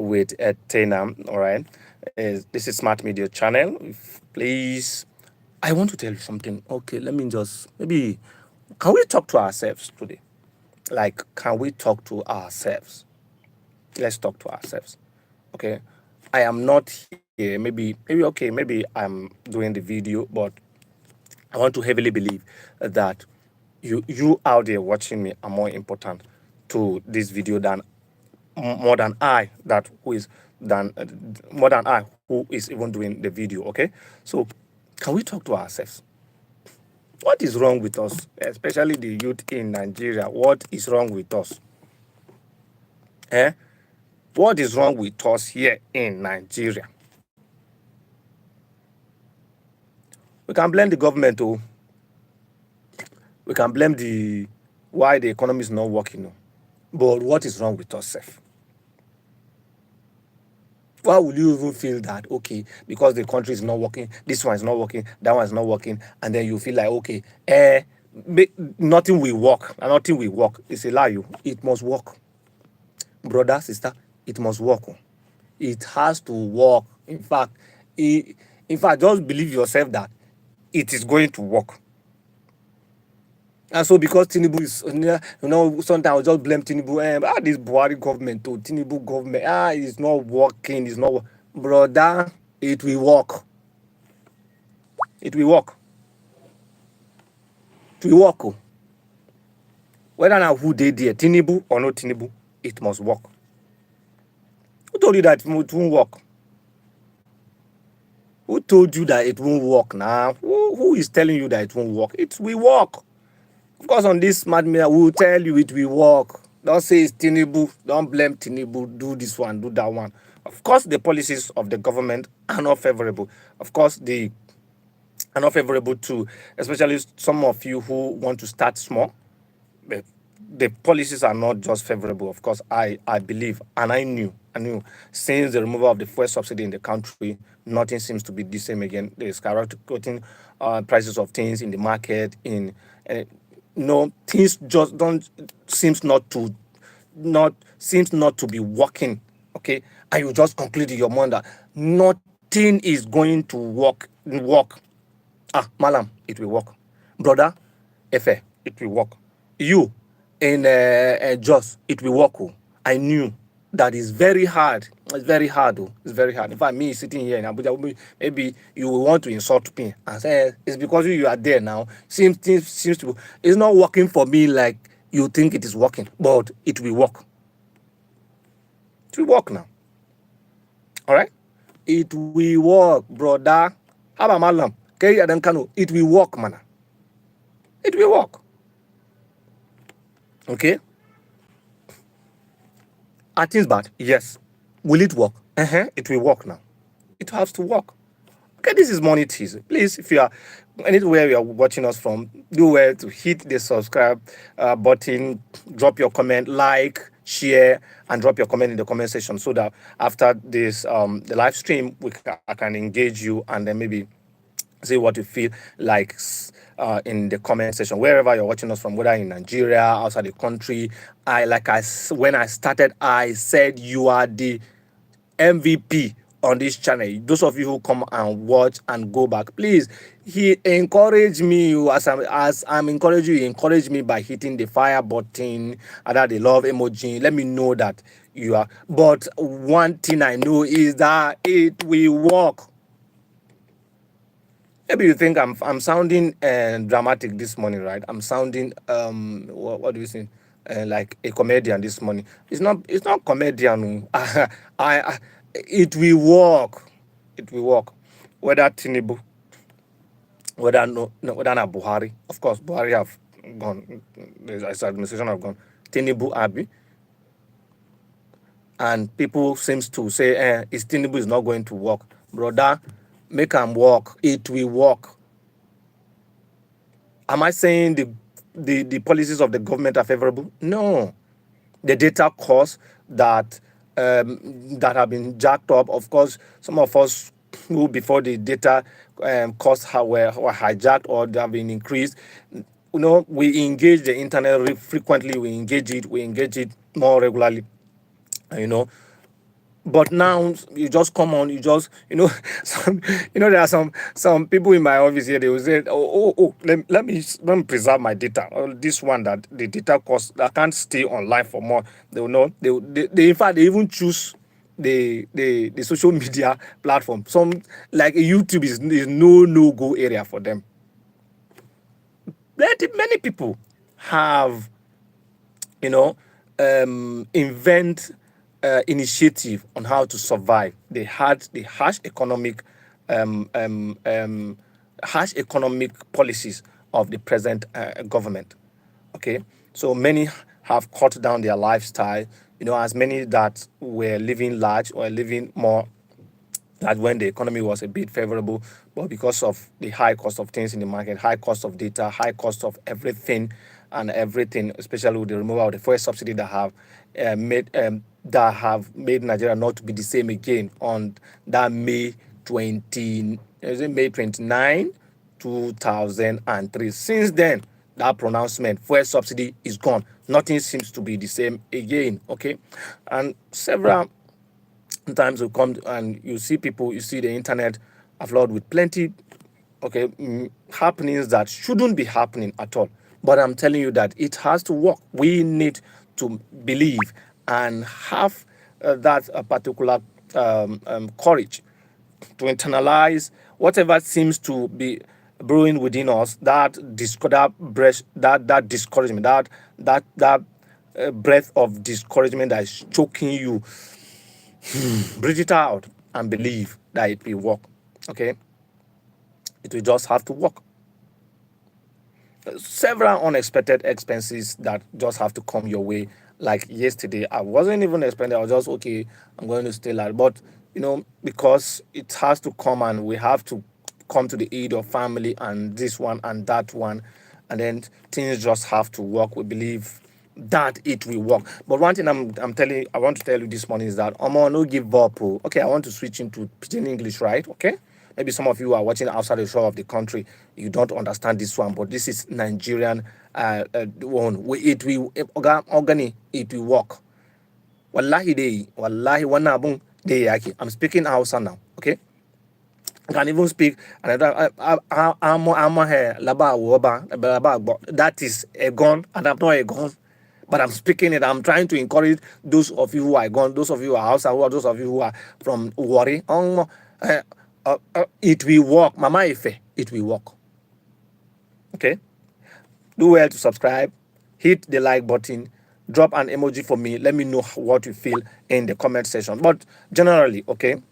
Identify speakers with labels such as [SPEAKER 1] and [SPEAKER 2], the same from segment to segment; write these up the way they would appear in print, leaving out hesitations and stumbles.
[SPEAKER 1] with Terna. All right, this is Smart Media Channel. Please, I want to tell you something. Okay, let me just maybe can we talk to ourselves today? Like, can we talk to ourselves? Let's talk to ourselves. Okay, I am not here. Maybe okay. Maybe I'm doing the video, but I want to heavily believe that you out there watching me are more important to this video than more than I that who is than more than I who is even doing the video. Okay, so can we talk to ourselves? What is wrong with us, especially the youth in Nigeria? What is wrong with us? Eh? What is wrong with us here in Nigeria? We can blame the government, oh. We can blame the why the economy is not working, oh. But what is wrong with us, sef? Why will you even feel that, okay, because the country is not working, this one is not working, that one is not working, and then you feel like, okay, nothing will work, and nothing will work. It's a lie, you. It must work. Brother, sister, it must work. Oh. It has to work. In fact, just believe yourself that it is going to work. And so because Tinubu is, sometimes I'll just blame Tinubu. This Buhari government, oh, Tinubu government, it's not working, it's not, brother, it will work. It will work. It will work. Oh. Whether now who they there, Tinubu or not Tinubu, it must work. Who told you that it won't work? Who told you that it won't work now? Who is telling you that it won't work? It will work. Of course, on this Smart Media, we will tell you it will work. Don't say it's Tinubu. Don't blame Tinubu. Do this one, do that one. Of course, the policies of the government are not favorable. Of course, they are not favorable to, especially some of you who want to start small. The policies are not just favorable. Of course, I believe, and I knew since the removal of the fuel subsidy in the country, nothing seems to be the same again. There is skyrocketing prices of things in the market. Things just don't seems not to be working. Okay, and you just conclude in your mind that nothing is going to work. Malam, it will work. Brother, Efe, it will work. You in Jos, it will work. Oh. I knew that is very hard. It's very hard. Oh. It's very hard. In fact, me sitting here in Abuja, maybe you will want to insult me and say it's because you are there now. Seems to it's not working for me like you think it is working, but it will work. It will work now. All right, it will work, brother. How about Malam? It will work, man. It will work. Okay. Are things bad? Yes. Will it work? It will work now. It has to work. Okay, this is Money Tease. Please, if you are anywhere you are watching us from, do well to hit the subscribe button, drop your comment, like, share, and drop your comment in the comment section so that after this the live stream, I can engage you and then maybe say what you feel like in the comment section wherever you're watching us from, whether in Nigeria, outside the country. When I started, I said you are the MVP on this channel. Those of you who come and watch and go back, please encourage me. As I'm encouraging you, encourage me by hitting the fire button and the love emoji. Let me know that you are. But one thing I know is that it will work. Maybe you think I'm sounding dramatic this morning, right? I'm sounding what do you think? Like a comedian this morning. It's not comedian. It will work. It will work. Whether Tinubu, whether not Buhari. Of course, Buhari have gone. His administration have gone. Tinubu Abi. And people seems to say, Tinubu is not going to work. Brother, make him work. It will work. Am I saying the policies of the government are favorable? No. The data costs that have been jacked up. Of course, some of us who before the data costs were hijacked or they have been increased. We engage the internet frequently. We engage it more regularly. But now you just come on, you just, some, there are some people in my office here. They will say, let me preserve my data. This one that the data cost, I can't stay online for more. They will know. They in fact they even choose the social media platform. Some, like YouTube is no go area for them. Many people have, you know, invent initiative on how to survive. They had the um, um, um, harsh economic policies of the present government. Okay, so many have cut down their lifestyle. As many that were living large or living more, that when the economy was a bit favorable, but because of the high cost of things in the market, high cost of data, high cost of everything and everything, especially with the removal of the fuel subsidy that have made Nigeria not to be the same again on that May 20, is it May 29, 2003. Since then, that pronouncement, fuel subsidy is gone. Nothing seems to be the same again. Okay, and several sometimes you come and you see people, you see the internet flooded with plenty, okay, happenings that shouldn't be happening at all. But I'm telling you that it has to work. We need to believe and have that particular courage to internalize whatever seems to be brewing within us, that discouragement, that breath of discouragement that is choking you. Breathe it out and believe that it will work. Okay, it will just have to work. Several unexpected expenses that just have to come your way. Like yesterday, I wasn't even expecting. I was just okay. I'm going to stay like, but because it has to come, and we have to come to the aid of family and this one and that one, and then things just have to work. We believe that it will work. But one thing I want to tell you this morning is that no give up. Oh. Okay, I want to switch into pidgin English, right? Okay. Maybe some of you are watching outside the shore of the country. You don't understand this one, but this is Nigerian one. It will organic. It will work. Wallahi day. Wallahi wanabung day yaki. I'm speaking Hausa now. Okay. I can even speak another I'm here laba woba laba. That is a gun, and I'm not a gun. But I'm speaking it. I'm trying to encourage those of you who are gone, those of you who are Hausa, those of you who are from Wari. It will work. Mama Ife, it will work. Okay? Do well to subscribe, hit the like button, drop an emoji for me. Let me know what you feel in the comment section. But generally, okay,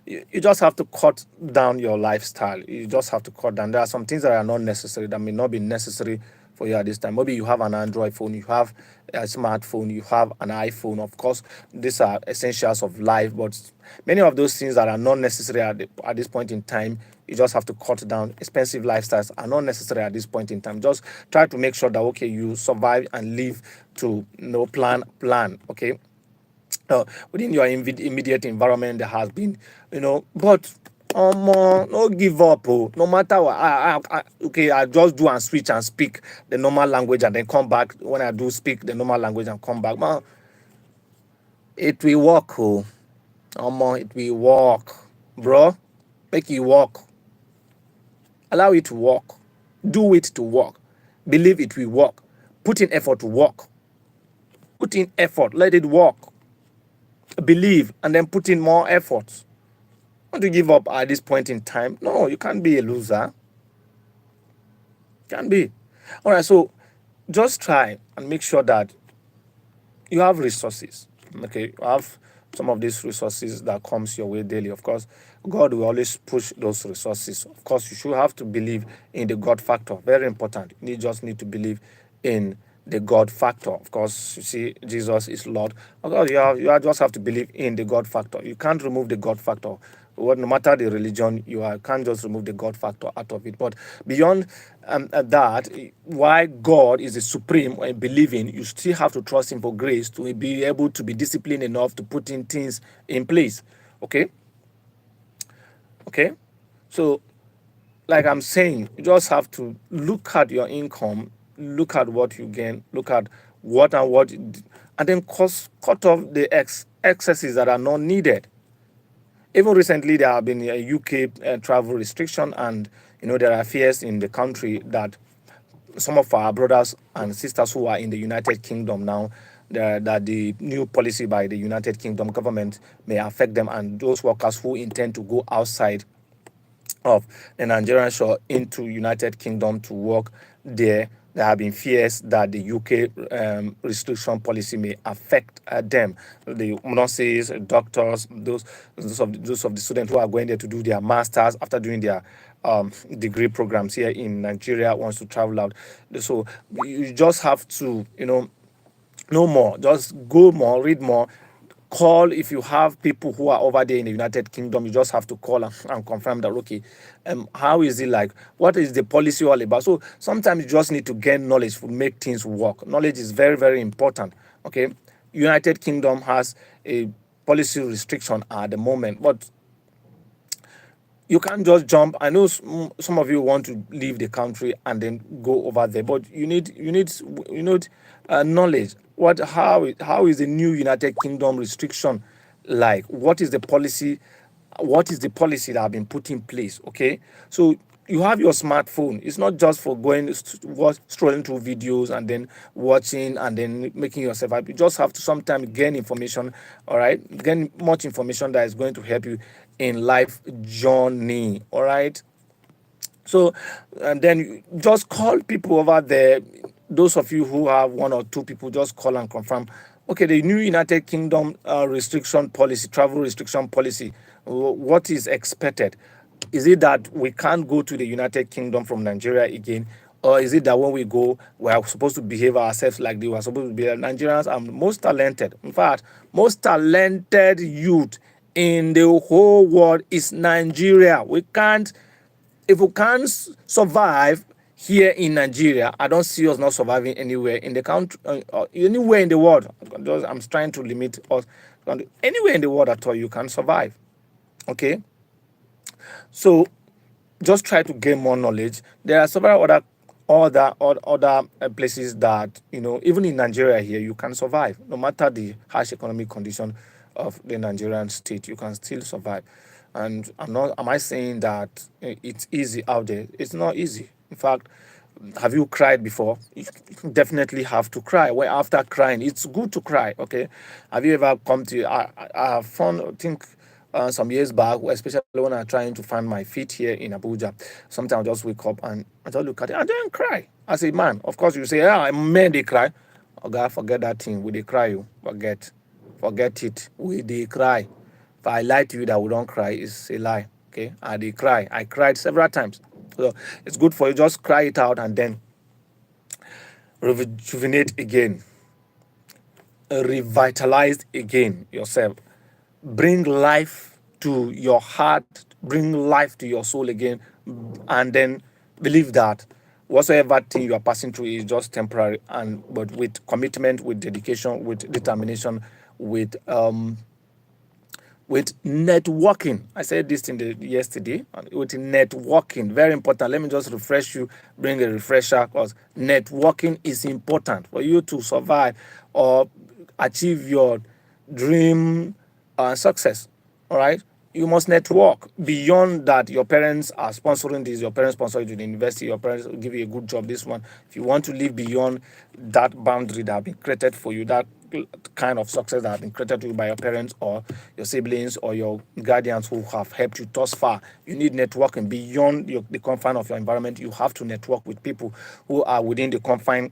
[SPEAKER 1] you just have to cut down your lifestyle. You just have to cut down. There are some things that are not necessary, that may not be necessary for you at this time. Maybe you have an Android phone, you have a smartphone, you have an iPhone. Of course, these are essentials of life, but many of those things that are not necessary at this point in time, you just have to cut down. Expensive lifestyles are not necessary at this point in time. Just try to make sure that okay, you survive and live to plan. Okay, within your immediate environment there has been, but no give up. Oh, no matter what, okay, I just do and switch and speak the normal language and then come back. When I do speak the normal language and come back, man, it will work. Oh, it will work, bro. Make it work. Allow it to work. Do it to work. Believe it will work. Put in effort to work. Put in effort. Let it work. Believe and then put in more effort. Not to give up at this point in time. No, you can't be a loser. Can't be. All right, so just try and make sure that you have resources. Okay, you have some of these resources that comes your way daily. Of course, God will always push those resources. Of course, you should have to believe in the God factor. Very important. You just need to believe in the God factor. Of course, you see, Jesus is Lord. Of course, just have to believe in the God factor. You can't remove the God factor. No matter the religion you are, can't just remove the God factor out of it. But beyond that, why God is the supreme and believing, you still have to trust Him for grace to be able to be disciplined enough to put in things in place. Okay? Okay? So, like I'm saying, you just have to look at your income, look at what you gain, look at what, and then cut off the excesses that are not needed. Even recently, there have been a UK travel restriction, and there are fears in the country that some of our brothers and sisters who are in the United Kingdom now, that the new policy by the United Kingdom government may affect them, and those workers who intend to go outside of the Nigerian shore into United Kingdom to work there. There have been fears that the UK restriction policy may affect them. The nurses, doctors, those of the students who are going there to do their masters after doing their degree programs here in Nigeria wants to travel out. So you just have to, no more. Just go more, read more. Call if you have people who are over there in the United Kingdom. You just have to call and confirm that, okay, how is it like? What is the policy all about? So sometimes you just need to gain knowledge to make things work. Knowledge is very, very important. Okay, United Kingdom has a policy restriction at the moment, but you can't just jump. I know some of you want to leave the country and then go over there, but you need knowledge. How is the new United Kingdom restriction like? What is the policy that have been put in place? Okay, so you have your smartphone. It's not just for going strolling through videos and then watching and then making yourself happy. You just have to sometimes gain information. All right, gain much information that is going to help you in life journey. All right. So, and then you just call people over there. Those of you who have one or two people, just call and confirm. Okay, the new United Kingdom restriction policy, travel restriction policy, what is expected? Is it that we can't go to the United Kingdom from Nigeria again? Or is it that when we go, we are supposed to behave ourselves like they were supposed to be? Nigerians are most talented. In fact, most talented youth in the whole world is Nigeria. If we can't survive here in Nigeria, I don't see us not surviving anywhere in the country, anywhere in the world. I'm trying to limit us. Anywhere in the world at all, you can survive. Okay, so just try to gain more knowledge. There are several other places that even in Nigeria here you can survive no matter the harsh economic condition of the Nigerian state. You can still survive. And am I saying that it's easy out there? It's not easy. In fact, have you cried before? You definitely have to cry. Well, after crying, it's good to cry. Okay, have you ever come to? I found, I think, some years back, especially when I'm trying to find my feet here in Abuja. Sometimes I just wake up and I just look at it and then cry. I say, man, of course you say, yeah, men they cry. Oh God, forget that thing. We they cry you. Forget it. We they cry. If I lie to you that we don't cry, it's a lie. Okay, I they cry. I cried several times. So it's good for you. Just cry it out and then rejuvenate again, revitalize again yourself. Bring life to your heart, bring life to your soul again, and then believe that whatsoever thing you are passing through is just temporary, and but with commitment, with dedication, with determination, with networking. I said this in the yesterday. With networking, very important. Let me just refresh you, bring a refresher, because networking is important for you to survive or achieve your dream success. All right. You must network beyond that. Your parents are sponsoring this. Your parents sponsor you to the university. Your parents will give you a good job. This one, if you want to live beyond that boundary that have been created for you, that kind of success that have been created to you by your parents or your siblings or your guardians who have helped you thus far, you need networking beyond the confine of your environment. You have to network with people who are within the confine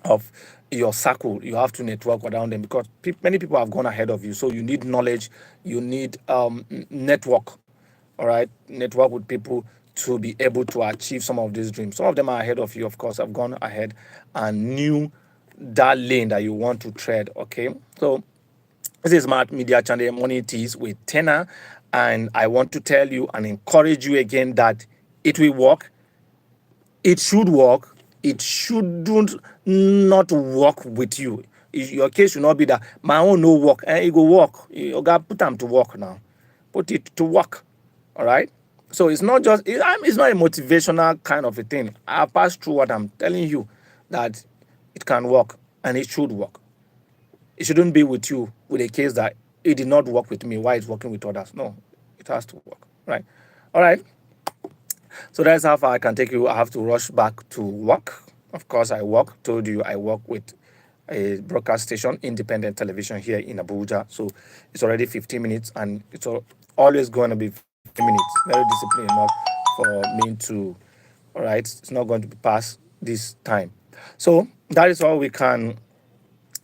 [SPEAKER 1] of your circle. You have to network around them because many people have gone ahead of you. So you need knowledge. You need network. All right, network with people to be able to achieve some of these dreams. Some of them are ahead of you, of course, have gone ahead and knew that lane that you want to tread. Okay, so this is Smart Media Channel Money Tease with Terna, and I want to tell you and encourage you again that it will work. It should work. It shouldn't not work with you. Your case should not be that my own no work. It go work. You got put them to work now. Put it to work. All right. So it's not just it's not a motivational kind of a thing. I passed through what I'm telling you that it can work and it should work. It shouldn't be with you with a case that it did not work with me. Why it's working with others? No, it has to work. Right. All right. So that's how far I can take you. I have to rush back to work. Of course, I work. Told you I work with a broadcast station, independent television here in Abuja. So it's already 15 minutes, and it's always going to be 15 minutes. Very disciplined enough for me to. All right, it's not going to be past this time. So that is all we can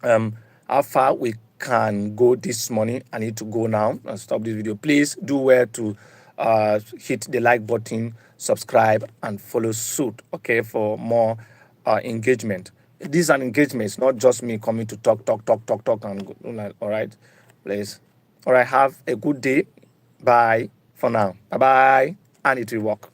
[SPEAKER 1] how far we can go this morning. I need to go now and stop this video. Please do well to hit the like button, subscribe, and follow suit, okay, for more engagement. This is an engagement. It's not just me coming to talk, and go, like, all right, please. All right, have a good day. Bye for now. Bye bye, and it will work.